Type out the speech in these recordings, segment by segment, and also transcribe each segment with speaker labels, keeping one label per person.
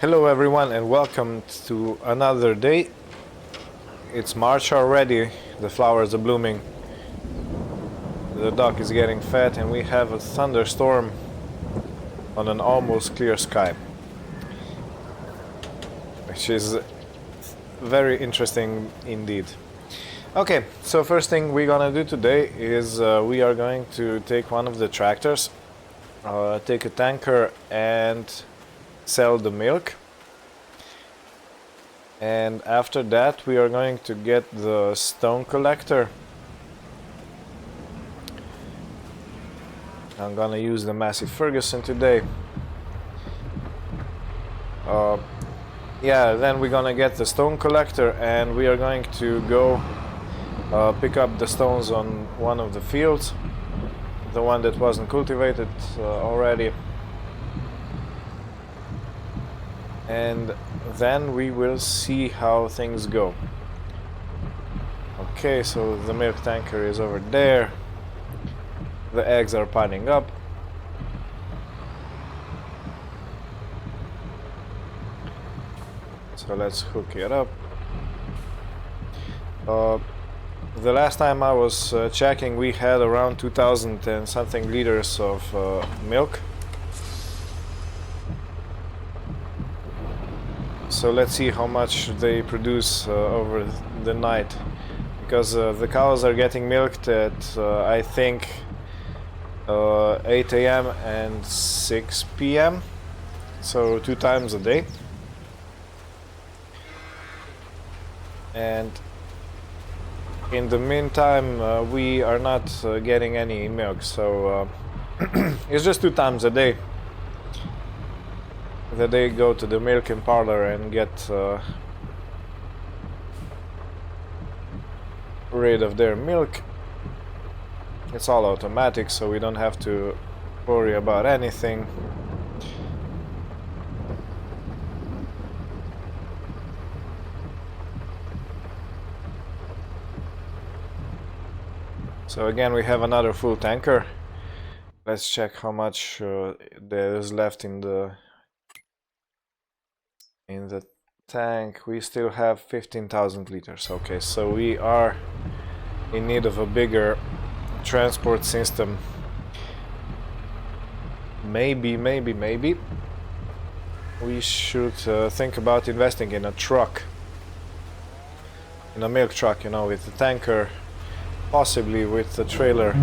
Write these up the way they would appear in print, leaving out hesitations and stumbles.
Speaker 1: Hello everyone and welcome to another day. It's March already, the flowers are blooming, the dog is getting fat and we have a thunderstorm on an almost clear sky, which is very interesting indeed. Okay, so first thing we're gonna do today is we are going to take one of the tractors, take a tanker and sell the milk, and after that we are going to get the stone collector. I'm gonna use the Massey Ferguson today. Yeah, then we're gonna get the stone collector and we are going to go pick up the stones on one of the fields, the one that wasn't cultivated already. And then we will see how things go. Okay, so the milk tanker is over there. The eggs are piling up. So let's hook it up. The last time I was checking, we had around 2000 and something liters of milk. So let's see how much they produce over the night, because the cows are getting milked at I think 8 a.m. and 6 p.m. so 2 times a day. And in the meantime we are not getting any milk, so it's just 2 times a day that they go to the milking parlor and get rid of their milk. It's all automatic, so we don't have to worry about anything. So again we have another full tanker. Let's check how much there is left in the tank. We still have 15,000 liters. Okay, so we are in need of a bigger transport system. Maybe we should think about investing in a truck, in a milk truck, you know, with a tanker, possibly with a trailer.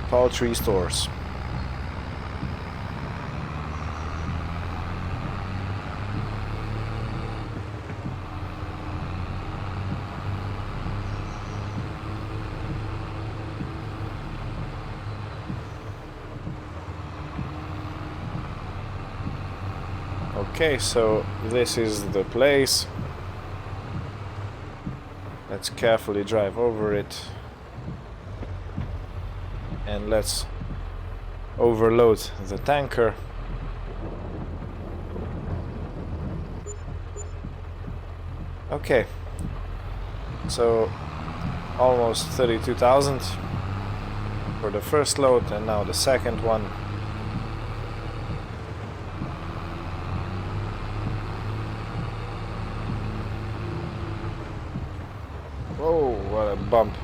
Speaker 1: Poultry stores. Okay, so this is the place. Let's carefully drive over it. And let's overload the tanker. Okay, so almost 32,000 for the first load, and now the second one. Whoa, what a bump.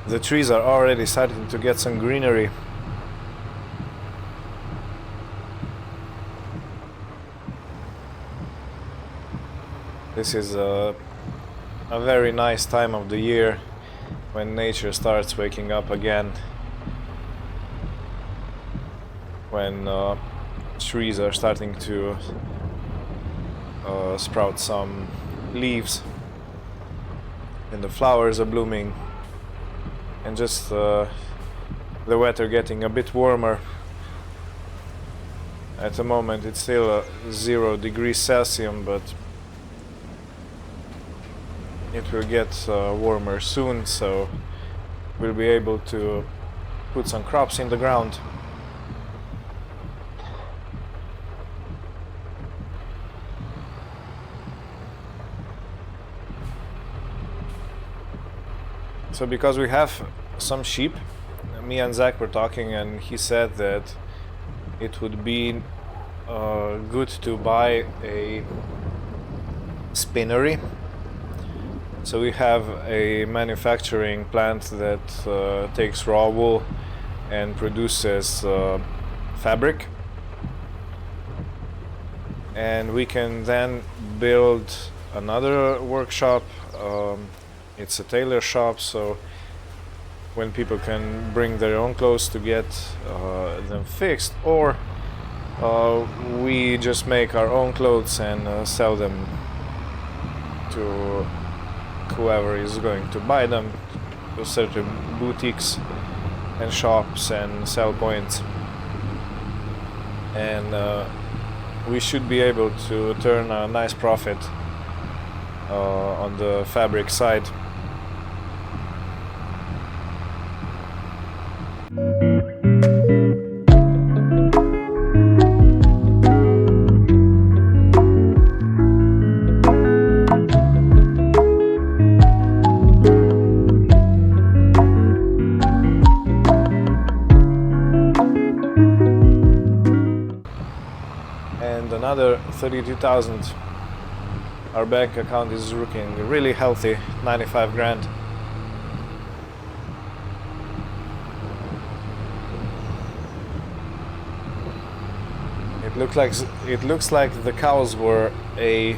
Speaker 1: The trees are already starting to get some greenery. This is a very nice time of the year when nature starts waking up again, when trees are starting to sprout some leaves and the flowers are blooming and just the weather getting a bit warmer. At the moment it's still 0 degrees Celsius, but it will get warmer soon, so we'll be able to put some crops in the ground. So because we have some sheep, me and Zach were talking, and he said that it would be good to buy a spinnery. So we have a manufacturing plant that takes raw wool and produces fabric, and we can then build another workshop. It's a tailor shop, so when people can bring their own clothes to get them fixed, or we just make our own clothes and sell them to whoever is going to buy them, to certain boutiques and shops and sell points. And we should be able to turn a nice profit on the fabric side. And another 32,000. Our bank account is looking really healthy, 95 grand. It looks like the cows were a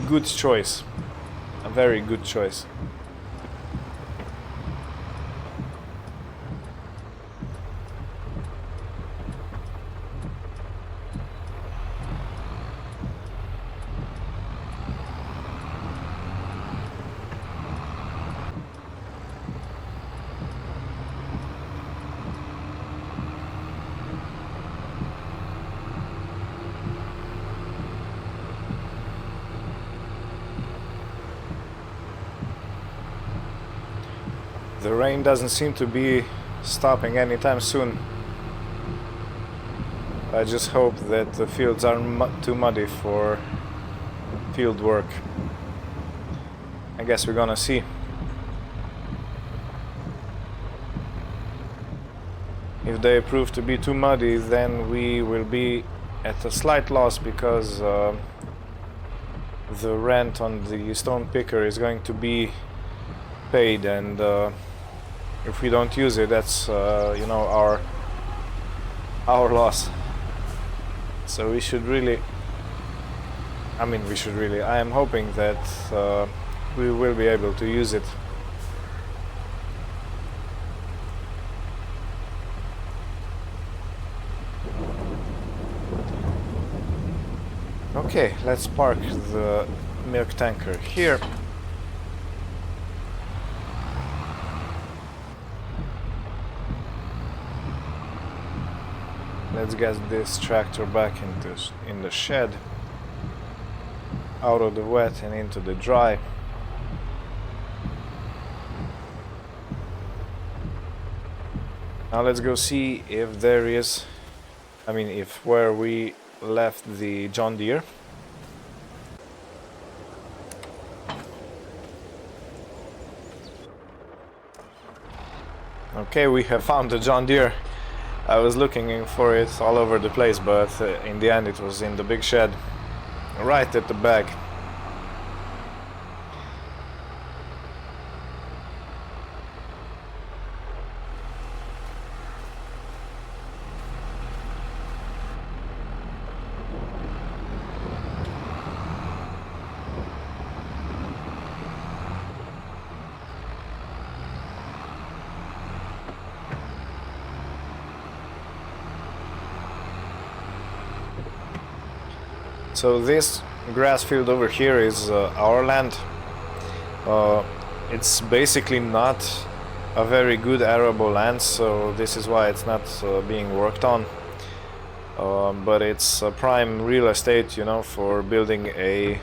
Speaker 1: good choice, a very good choice. The rain doesn't seem to be stopping anytime soon. I just hope that the fields aren't too muddy for field work. I guess we're gonna see. If they prove to be too muddy, then we will be at a slight loss, because the rent on the stone picker is going to be paid, and if we don't use it, that's you know, our loss. So we should really, I am hoping that we will be able to use it. Okay, let's park the milk tanker here. Let's get this tractor back in the shed, out of the wet and into the dry. Now let's go see if there is, if where we left the John Deere. Okay, we have found the John Deere. I was looking for it all over the place, but in the end it was in the big shed, right at the back. So this grass field over here is our land. It's basically not a very good arable land, so this is why it's not being worked on. But it's a prime real estate, you know, for building a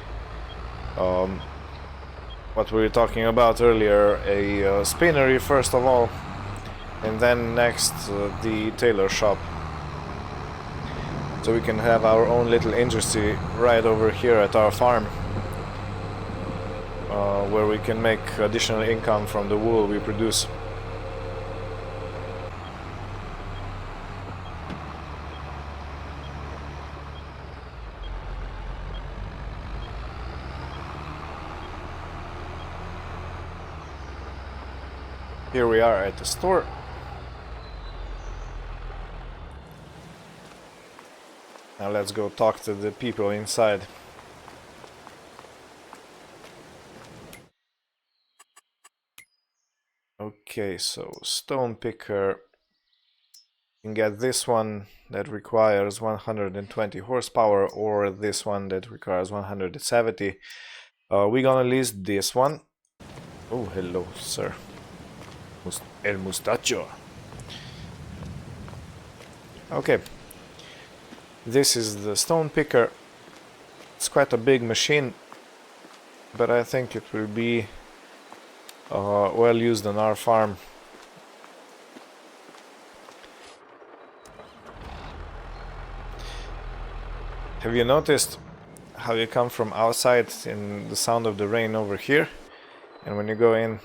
Speaker 1: what we were talking about earlier, a spinnery first of all, and then next the tailor shop. So we can have our own little industry right over here at our farm, where we can make additional income from the wool we produce. Here we are at the store. Now let's go talk to the people inside. Okay, so stone picker. You can get this one that requires 120 horsepower, or this one that requires 170. We're gonna list this one. Oh, hello, sir. El mustacho. Okay. This is the stone picker. It's quite a big machine, but I think it will be well used on our farm. Have you noticed how you come from outside in the sound of the rain over here, and when you go in,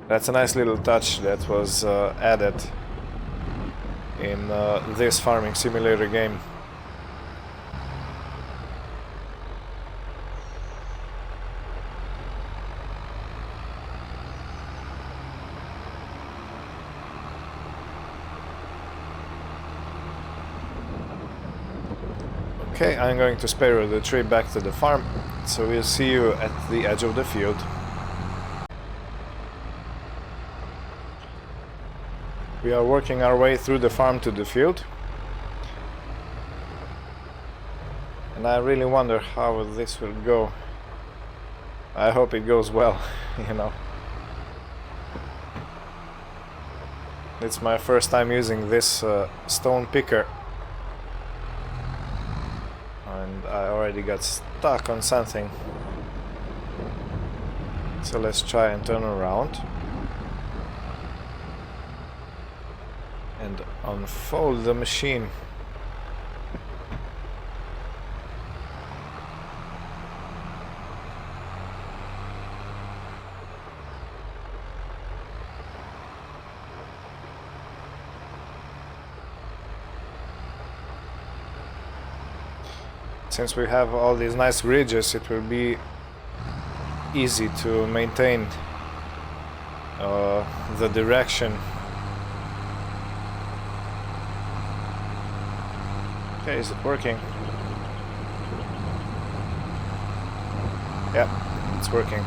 Speaker 1: that's a nice little touch that was added in this farming simulator game. Okay, I'm going to spare the trip back to the farm, so we'll see you at the edge of the field. We are working our way through the farm to the field, and I really wonder how this will go. I hope it goes well, you know. It's my first time using this stone picker, and I already got stuck on something. So let's try and turn around and unfold the machine. Since we have all these nice ridges, it will be easy to maintain the direction. Okay, is it working? Yep, it's working.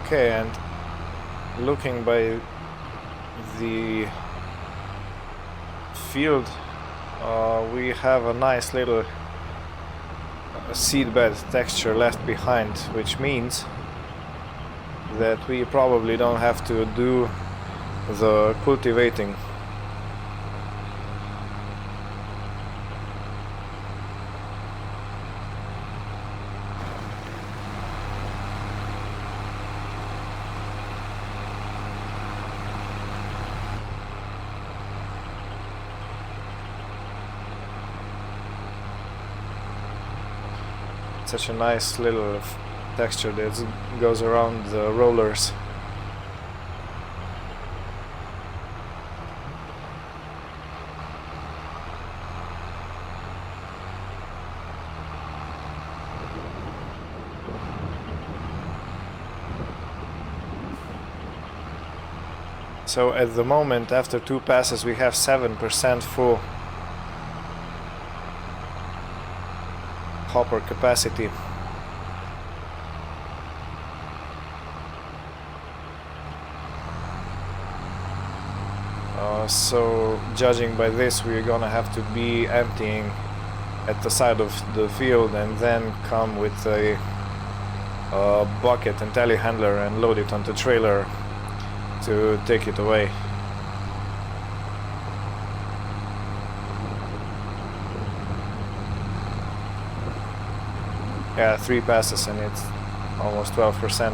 Speaker 1: Okay, and looking by the field, we have a nice little seedbed texture left behind, which means that we probably don't have to do the cultivating. Such a nice little texture that goes around the rollers. So at the moment, after 2 passes, we have 7% full. hopper capacity. So judging by this, we're gonna have to be emptying at the side of the field and then come with a bucket and telehandler and load it onto trailer to take it away. Yeah, 3 passes and it's almost 12%.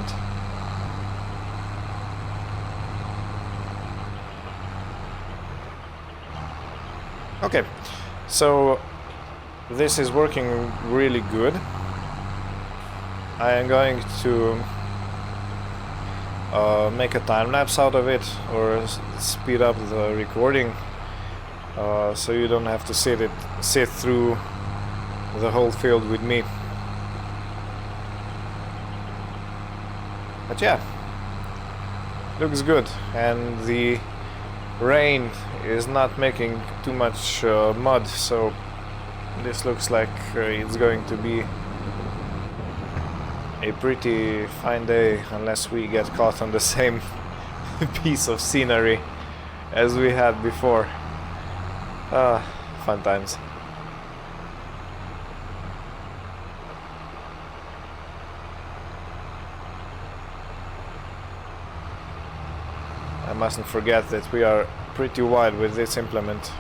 Speaker 1: Okay, so this is working really good. I am going to make a time lapse out of it, or speed up the recording, so you don't have to sit through the whole field with me. But yeah, looks good, and the rain is not making too much mud, so this looks like it's going to be a pretty fine day, unless we get caught on the same piece of scenery as we had before. Fun times. I mustn't forget that we are pretty wide with this implement.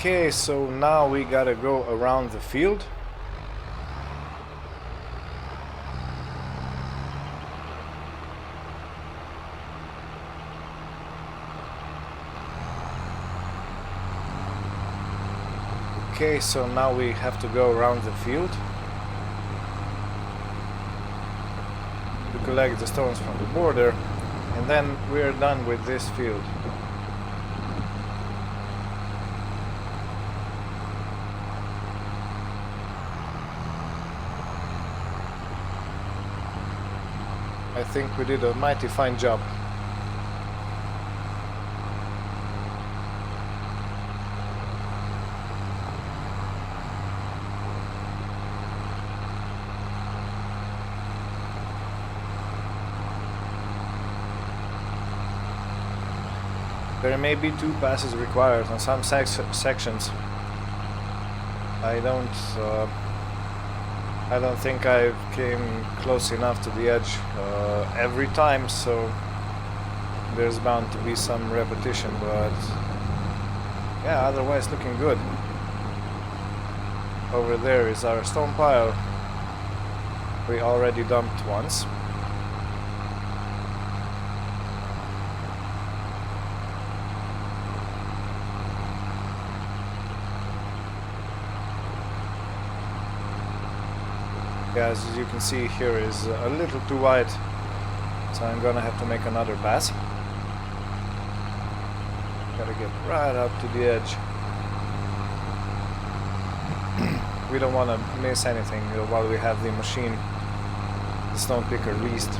Speaker 1: Okay, so now we gotta go around the field. Okay, so now we have to go around the field to collect the stones from the border, and then we're done with this field. I think we did a mighty fine job. There may be 2 passes required on some sections. I don't think I came close enough to the edge every time, so there's bound to be some repetition, but yeah, otherwise looking good. Over there is our stone pile. We already dumped once. Yeah, as you can see, here is a little too wide, so I'm gonna have to make another pass. Gotta get right up to the edge. We don't want to miss anything while we have the machine, the stone picker, leased.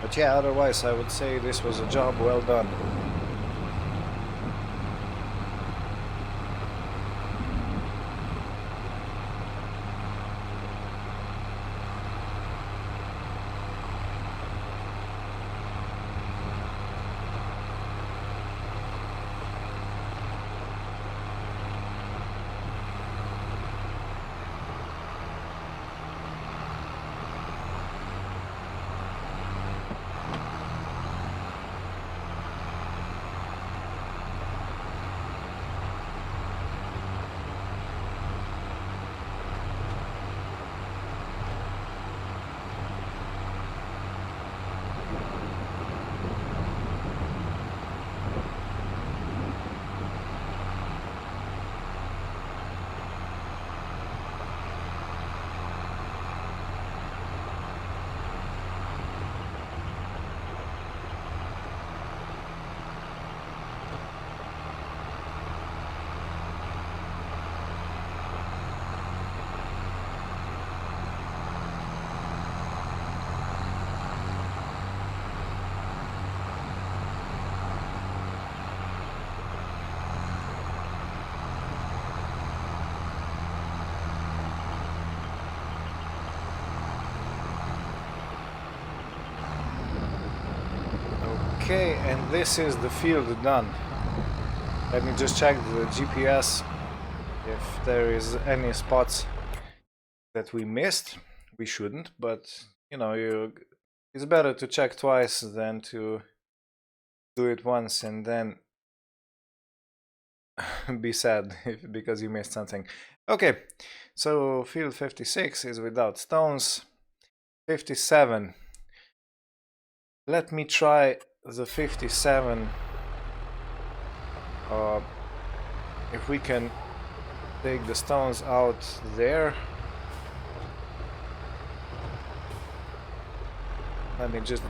Speaker 1: But yeah, otherwise I would say this was a job well done. Okay, and this is the field done. Let me just check the GPS if there is any spots that we missed. We shouldn't, but you know, it's better to check twice than to do it once and then be sad because you missed something. Okay, so field 56 is without stones. 57. Let me try the 57. If we can take the stones out there. Let me just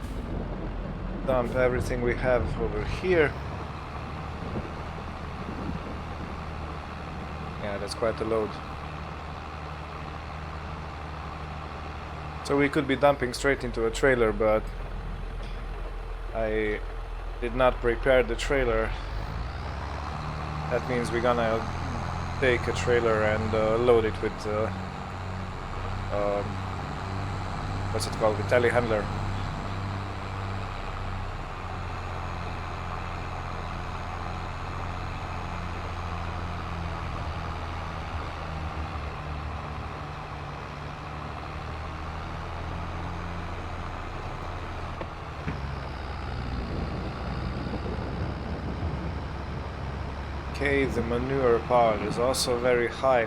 Speaker 1: dump everything we have over here. Yeah, that's quite a load. So we could be dumping straight into a trailer, but I did not prepare the trailer. That means we're gonna take a trailer and load it with what's it called, with telehandler. Okay, the manure pile is also very high.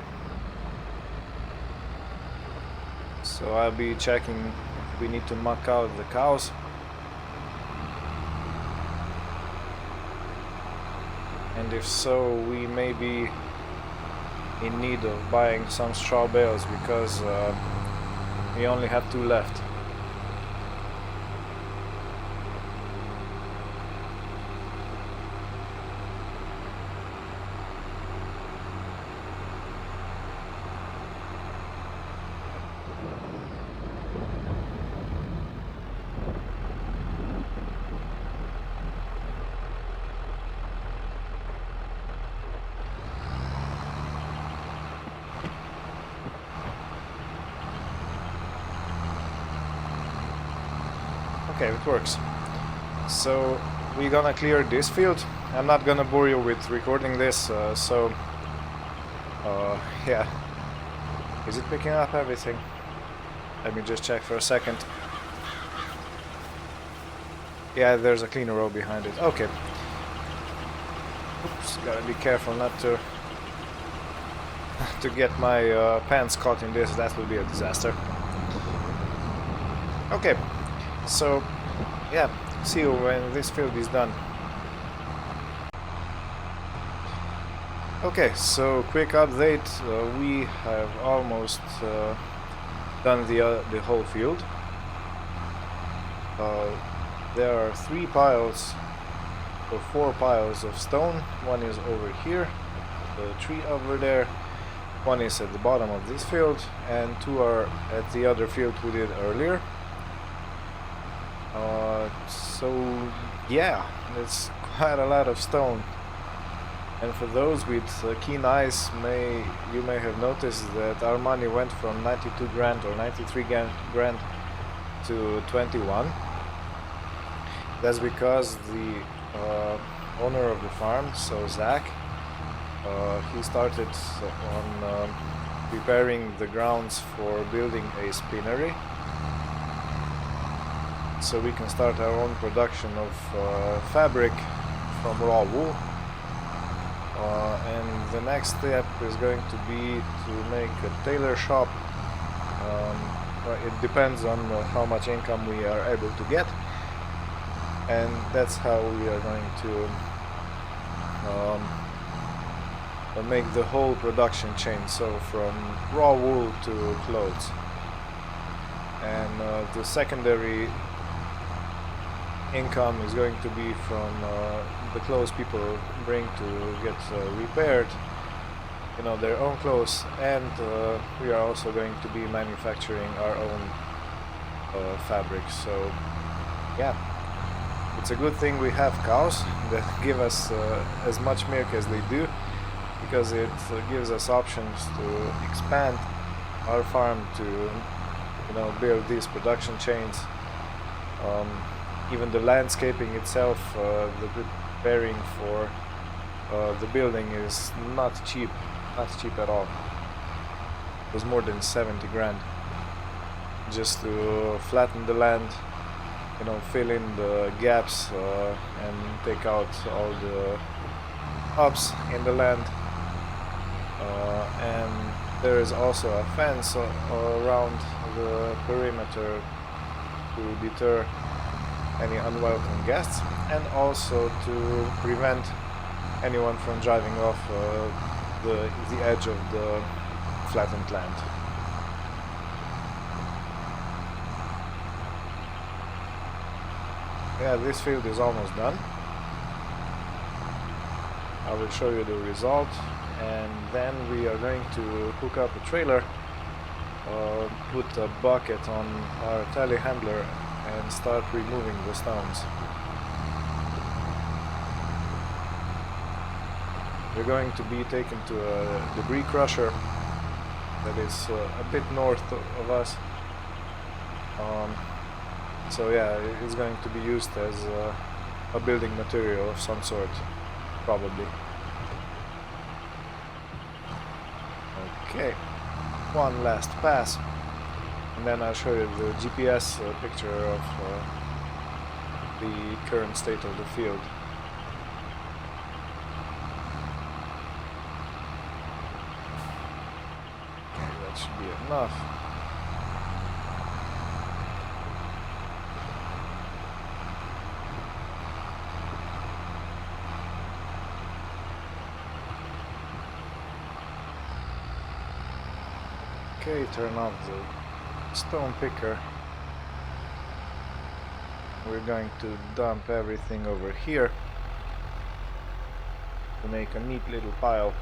Speaker 1: So I'll be checking if we need to muck out the cows. And if so, we may be in need of buying some straw bales because we only have 2 left. Okay, it works. So we're gonna clear this field. I'm not gonna bore you with recording this, yeah. Is it picking up everything? Let me just check for a second. Yeah, there's a cleaner row behind it. Okay. Oops, gotta be careful not to get my pants caught in this. That would be a disaster. Okay. So, yeah, see you when this field is done. Okay, so quick update. We have almost done the whole field. There are 3 piles or 4 piles of stone. One is over here, the tree over there. One is at the bottom of this field, and 2 are at the other field we did earlier. So yeah, it's quite a lot of stone. And for those with keen eyes, you may have noticed that our money went from 92 grand or 93 grand to 21. That's because the owner of the farm, so Zach, he started on preparing the grounds for building a spinnery, so we can start our own production of fabric from raw wool. And the next step is going to be to make a tailor shop. It depends on how much income we are able to get, and that's how we are going to make the whole production chain, so from raw wool to clothes. And the secondary income is going to be from the clothes people bring to get repaired, their own clothes, and we are also going to be manufacturing our own fabric. So yeah, it's a good thing we have cows that give us as much milk as they do, because it gives us options to expand our farm to build these production chains. Even the landscaping itself, the preparing for the building is not cheap at all. It was more than 70 grand just to flatten the land, fill in the gaps and take out all the ups in the land. And there is also a fence around the perimeter to deter any unwelcome guests, and also to prevent anyone from driving off the edge of the flattened land. Yeah, this field is almost done. I will show you the result, and then we are going to hook up a trailer, put a bucket on our telehandler, and start removing the stones. We're going to be taken to a debris crusher that is a bit north of us. So yeah, it's going to be used as a building material of some sort, probably. Okay, one last pass, and then I'll show you the GPS picture of the current state of the field. That should be enough. Okay, turn off the stone picker. We're going to dump everything over here to make a neat little pile.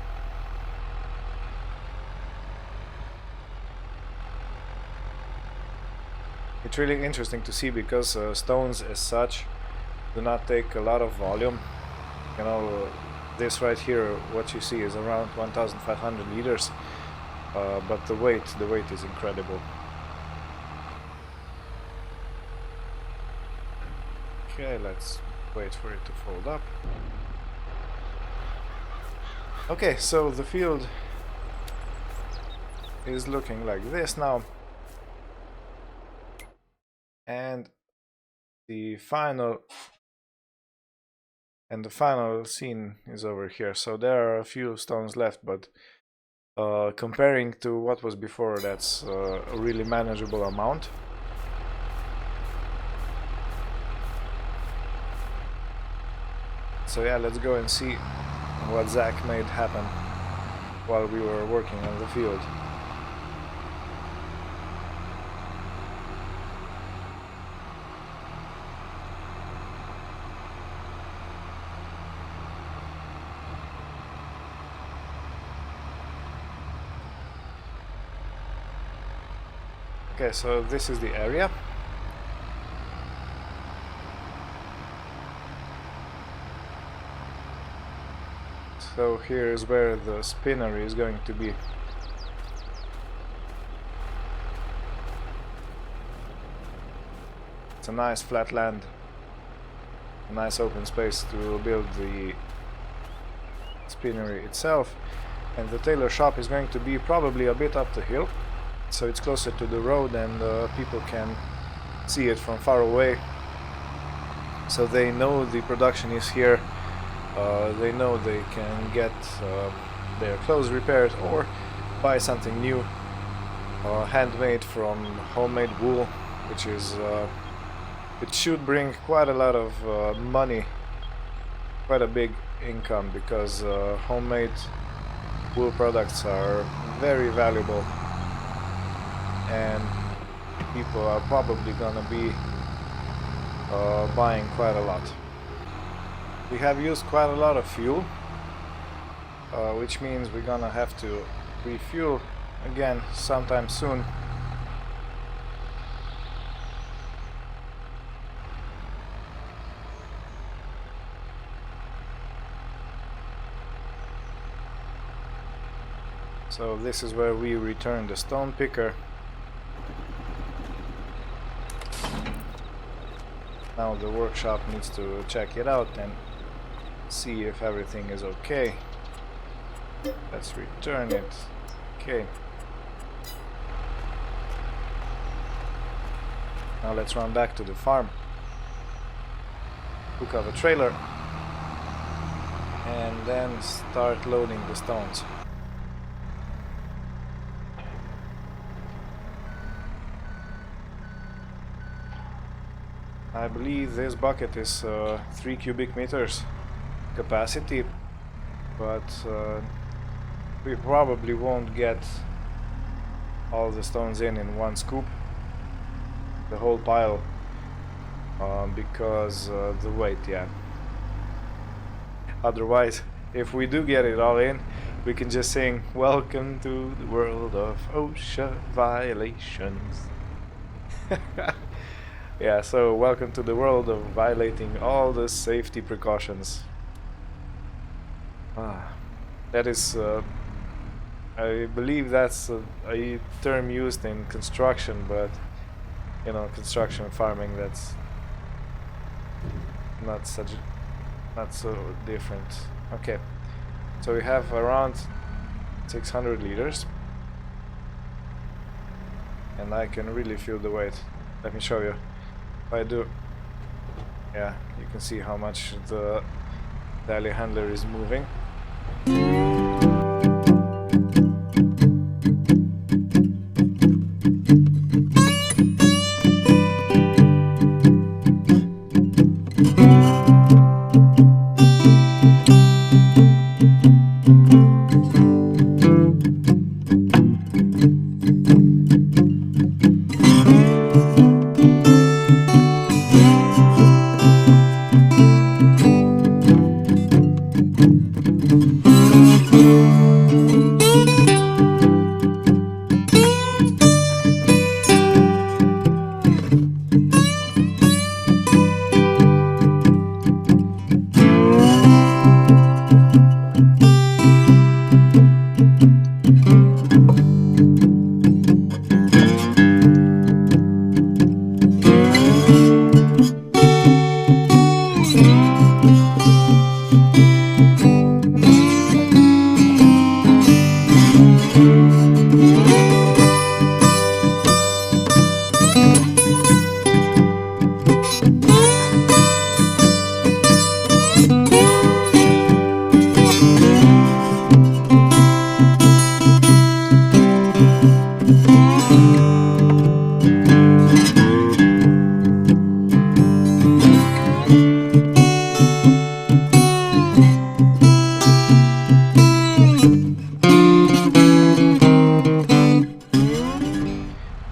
Speaker 1: It's really interesting to see because stones as such do not take a lot of volume. You know, this right here, what you see is around 1,500 liters, but the weight is incredible. Okay, let's wait for it to fold up. Okay, so the field is looking like this now. And the final scene is over here. So there are a few stones left, but comparing to what was before, that's a really manageable amount. So yeah, let's go and see what Zach made happen while we were working on the field. Okay, so this is the area. So here is where the spinner is going to be. It's a nice flat land, a nice open space to build the spinnery itself, and the tailor shop is going to be probably a bit up the hill, so it's closer to the road and people can see it from far away, so they know the production is here. They know they can get their clothes repaired or buy something new, handmade from homemade wool, which is it should bring quite a lot of money, quite a big income, because homemade wool products are very valuable and people are probably gonna be buying quite a lot. We have used quite a lot of fuel, which means we're gonna have to refuel again sometime soon. So this is where we return the stone picker. Now the workshop needs to check it out and see if everything is okay. Let's return it. Okay. Now let's run back to the farm, hook up a trailer, and then start loading the stones. I believe this bucket is 3 cubic meters capacity, but we probably won't get all the stones in one scoop, the whole pile, because the weight, yeah. Otherwise, if we do get it all in, we can just sing "Welcome to the world of OSHA violations." Yeah, so welcome to the world of violating all the safety precautions. That is, I believe that's a term used in construction, but you know, construction farming, that's not so different. Okay, so we have around 600 liters, and I can really feel the weight. Let me show you. If I do, yeah, you can see how much the telehandler is moving.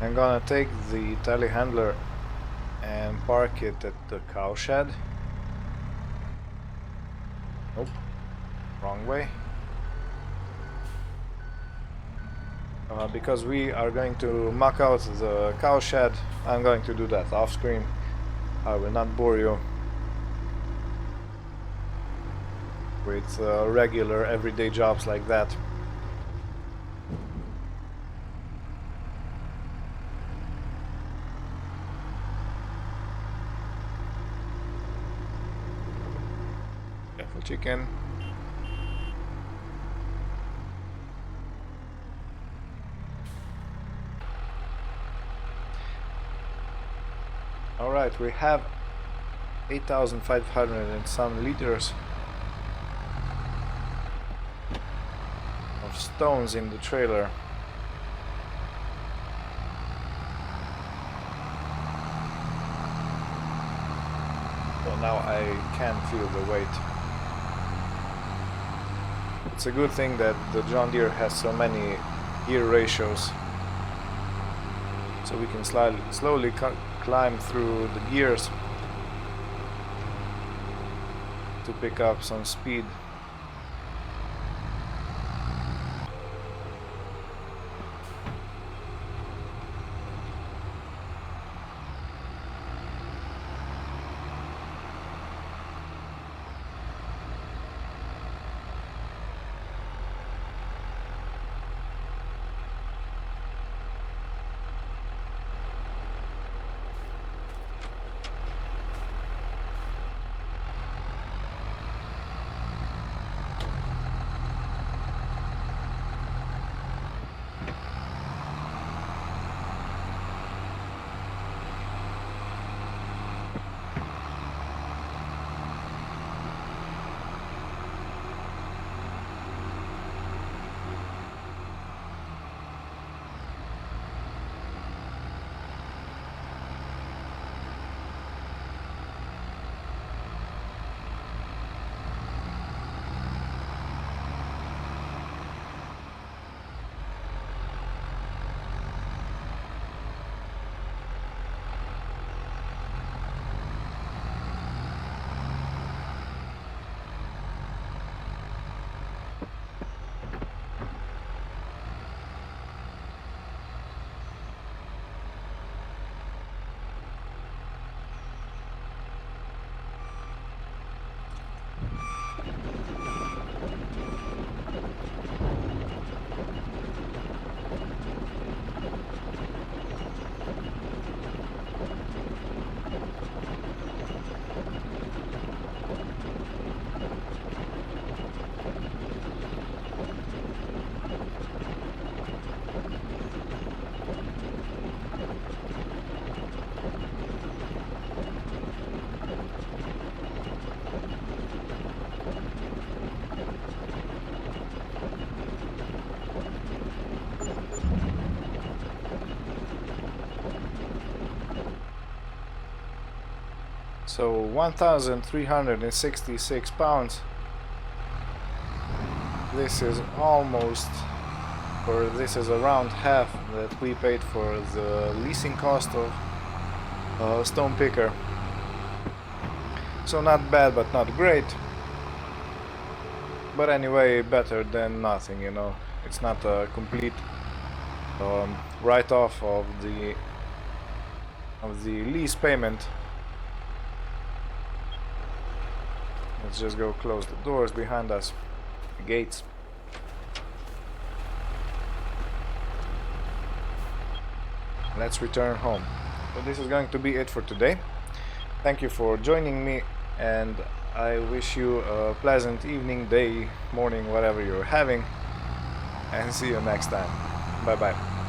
Speaker 1: I'm gonna take the telehandler and park it at the cow shed. Nope, wrong way. Because we are going to muck out the cow shed, I'm going to do that off screen. I will not bore you with regular everyday jobs like that. Careful, chicken. Alright, we have 8,500 and some liters of stones in the trailer. So now I can feel the weight. It's a good thing that the John Deere has so many gear ratios, so we can slowly climb through the gears to pick up some speed. So 1,366 pounds. This is almost, or this is around half that we paid for the leasing cost of stone picker. So not bad, but not great. But anyway, better than nothing, you know. It's not a complete write-off of the lease payment. Let's just go close the doors behind us, the gates. let's return home. So this is going to be it for today. Thank you for joining me, and I wish you a pleasant evening, day, morning, whatever you're having, and see you next time. Bye bye.